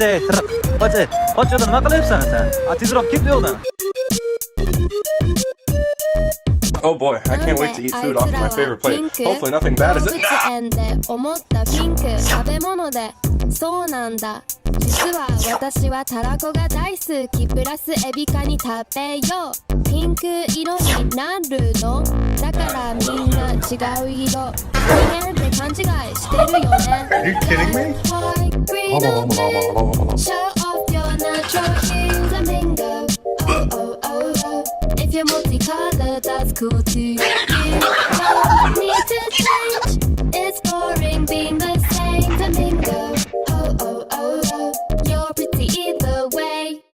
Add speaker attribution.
Speaker 1: Hoca da nima qilyapsan sen? Tezroq ket bu yoqdan.
Speaker 2: Oh boy, I can't wait to eat food off of my favorite plate. Hopefully nothing bad is it.
Speaker 3: 園で思ったピンク食べ物でそうなんだ実は私はたらこが大好きプラスエビカに食べようピンク色になるのだからみんな違う色人間って勘違いしてるよね
Speaker 2: Are you kidding me?
Speaker 3: Show off your natural flamingo. Oh, oh, oh, oh. If you're multicolored, that's cool too.